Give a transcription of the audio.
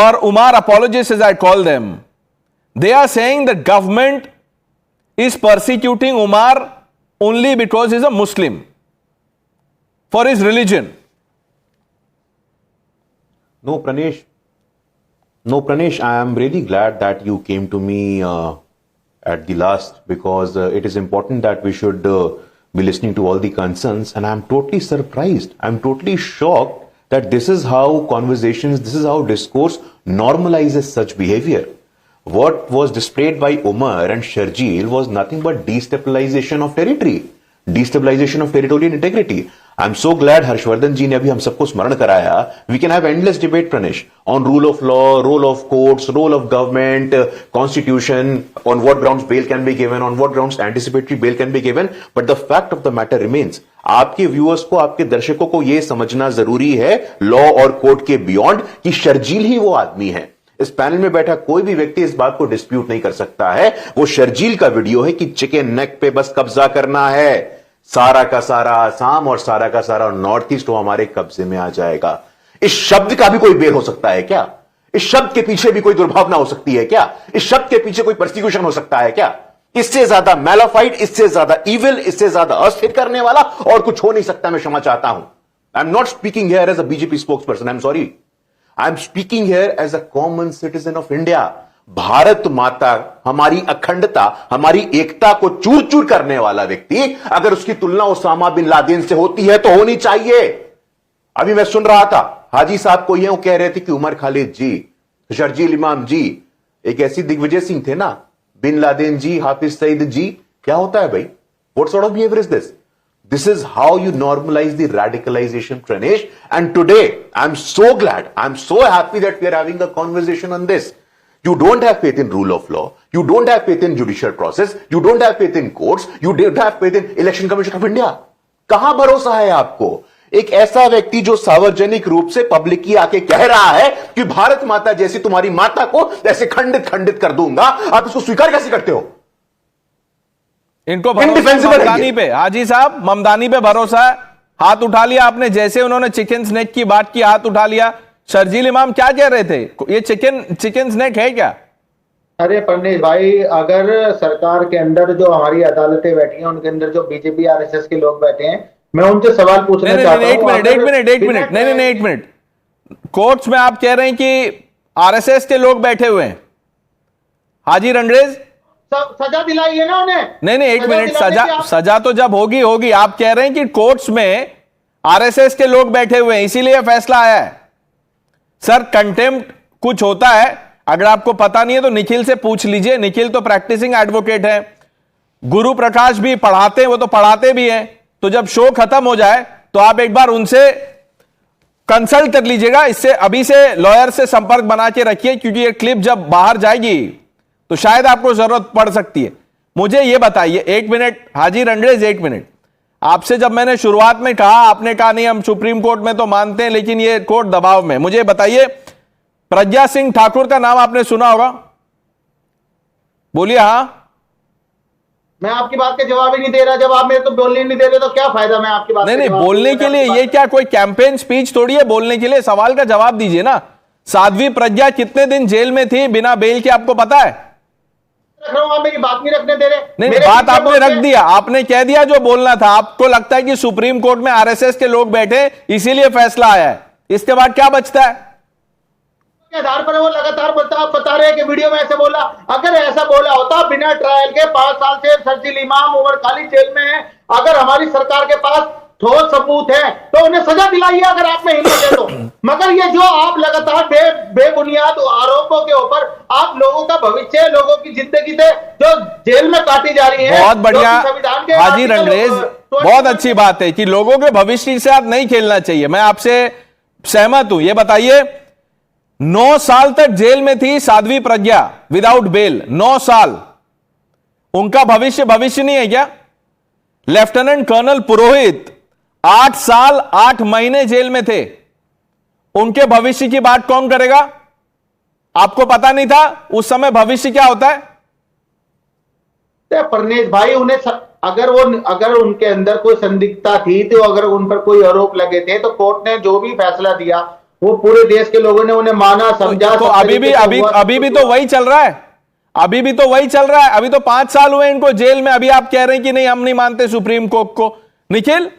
or Umar apologists, as I call them, they are saying that government is persecuting Umar only because he's a Muslim, for his religion. No, Pranesh, I am really glad that you came to me at the last, because it is important that we should be listening to all the concerns. And I'm totally surprised. I'm totally shocked that this is how conversations, this is how discourse normalizes such behavior. What was displayed by Umar and Sharjeel was nothing but destabilization of territory, destabilization of territorial integrity. I'm so glad Harshvardhan ji ने अभी हम सबको स्मरण कराया. We can have endless debate, Pranesh, on rule of law, role of courts, role of government, constitution, on what grounds bail can be given, on what grounds anticipatory bail can be given. But the fact of the matter remains. आपके viewers को, आपके दर्शकों को यह समझना जरूरी है law और कोर्ट के बियॉन्ड कि शर्जील ही वो आदमी है. इस पैनल में बैठा कोई भी व्यक्ति इस बात को डिस्प्यूट नहीं कर सकता है. वो शर्जील का वीडियो है कि चिकन नेक पे बस कब्जा करना है. सारा का सारा आसाम और सारा का सारा नॉर्थ ईस्ट वो हमारे कब्जे में आ जाएगा. इस शब्द का भी कोई बेल हो सकता है क्या? इस शब्द के पीछे भी कोई दुर्भावना हो सकती है क्या? इस शब्द के पीछे कोई परसिक्यूशन हो सकता है क्या? इससे ज्यादा मैलाफाइड, इससे ज्यादा इविल, इससे ज्यादा अस्थिर करने वाला और कुछ हो नहीं सकता. मैं क्षमा चाहता हूं. I am not speaking here as a BJP spokesperson. I am sorry. I am speaking here as a common citizen of India. Bharat Mata, हमारी अखंडता, हमारी एकता को चूर चूर करने वाला व्यक्ति अगर उसकी तुलना उसामा बिन लादेन से होती है तो होनी चाहिए. अभी मैं सुन रहा था हाजी साहब को, ये वो कह रहे थे कि उमर खालिद जी, शर्जील इमाम जी एक ऐसी दिग्विजय सिंह थे ना, बिन लादेन जी, हाफिज सईद जी. क्या होता है भाई? What sort of behaviour is this? This is how you normalize the radicalization, Pranesh. And today, I'm so glad, I'm so happy that we are having a conversation on this. You don't have faith in rule of law. You don't have faith in judicial process. You don't have faith in courts. You don't have faith in Election Commission of India. कहां भरोसा है आपको? एक ऐसा व्यक्ति जो सार्वजनिक रूप से पब्लिक की आके कह रहा है कि भारत माता जैसी तुम्हारी माता को ऐसे खंडित खंडित कर दूंगा, आप इसको स्वीकार कैसे करते हो? इनको भरोसा ममदानी पे, हाजी साहब ममदानी पे भरोसा है. हाथ उठा लिया आपने, जैसे उन्होंने चिकन स्नैक की बात की, हाथ उठा लिया. शर्जील इमाम क्या कह रहे थे? ये चिकन स्नैक है क्या? अरे परनेश भाई, अगर सरकार के अंदर जो हमारी अदालतें बैठी हैं, उनके अंदर जो बीजेपी आरएसएस के लोग बैठे हैं, मैं उनसे सवाल पूछना चाहता हूं. एक मिनट. नहीं, एक मिनट. कोर्ट्स में आप कह रहे हैं कि आरएसएस के लोग बैठे हुए हैं. हाजी रंगरेज, सजा दिलाई है ना उन्हें? नहीं, एक मिनट. सजा तो जब होगी. आप कह रहे हैं कि कोर्ट्स में आरएसएस के लोग बैठे हुए हैं, इसीलिए फैसला आया है. सर, कंटेम्प्ट कुछ होता है, अगर आपको पता नहीं है तो निखिल से पूछ लीजिए. निखिल तो प्रैक्टिसिंग एडवोकेट है. गुरु प्रकाश भी पढ़ाते हैं, वो तो पढ़ाते भी हैं. तो जब शो खत्म हो जाए तो आप एक बार उनसे कंसल्ट कर लीजिएगा. इससे अभी से लॉयर से संपर्क बना के रखिए, क्योंकि ये क्लिप जब बाहर जाएगी तो शायद आपको जरूरत पड़ सकती है. मुझे यह बताइए, एक मिनट हाजी रंगरेज, एक मिनट. आपसे जब मैंने शुरुआत में कहा, आपने कहा नहीं हम सुप्रीम कोर्ट में तो मानते हैं लेकिन ये कोर्ट दबाव में. मुझे बताइए, प्रज्ञा सिंह ठाकुर का नाम आपने सुना होगा? बोलिए. हाँ, मैं आपकी बात के जवाब ही नहीं दे रहा. जब आप मेरे तो बोलने नहीं दे रहे तो क्या फायदा? मैं आपकी बात नहीं, बोलने के लिए ये क्या कोई कैंपेन स्पीच थोड़ी है? बोलने के लिए सवाल का जवाब दीजिए ना. साध्वी प्रज्ञा कितने दिन जेल में थी बिना बेल के, आपको पता है? रख रहा हूं, आप मेरी बात नहीं रखने दे रहे. नहीं, बात आपने रख दिया. आपने कह दिया जो बोलना था. आपको लगता है कि सुप्रीम कोर्ट में आरएसएस के लोग बैठे इसीलिए फैसला आया है. इसके बाद क्या बचता है? के आधार पर वो लगातार बता रहे हैं कि वीडियो में ऐसे बोला. अगर ऐसा बोला होता बिना ट्रायल के 5 साल से शर्जील इमाम उमर खालिद जेल में है, अगर हमारी सरकार के पास ठोस सबूत है तो उन्हें सजा दिलाइए, अगर आप में हिम्मत है तो. मगर ये जो आप लगातार बेबुनियाद आरोपों के ऊपर आप लोगों का भविष्य, लोगों की जिंदगी से जो जेल में काटी जा रही है. बहुत बढ़िया हाजी रंगरेज, बहुत अच्छी बात है कि लोगों के भविष्य के साथ नहीं खेलना चाहिए. मैं आपसे सहमत हूं. ये बताइए, 9 साल तक जेल में थी साध्वी प्रज्ञा विदाउट बेल. 9 साल. उनका भविष्य नहीं है क्या? लेफ्टिनेंट कर्नल पुरोहित 8 साल 8 महीने जेल में थे. उनके भविष्य की बात कौन करेगा? आपको पता नहीं था उस समय भविष्य क्या होता है? परनेश भाई, उन्हें अगर उनके अंदर कोई संदिग्धता थी, तो अगर उन पर कोई आरोप लगे थे तो कोर्ट ने जो भी फैसला दिया वो पूरे देश के लोगों ने उन्हें माना, समझा। तो सब अभी भी तरीके से अभी हुआ, अभी भी सब तो कुछ वही चल रहा है, अभी भी तो वही चल रहा है। अभी तो 5 साल हुए इनको जेल में, अभी आप कह रहे हैं कि नहीं हम नहीं मानते सुप्रीम कोर्ट को। निखिल,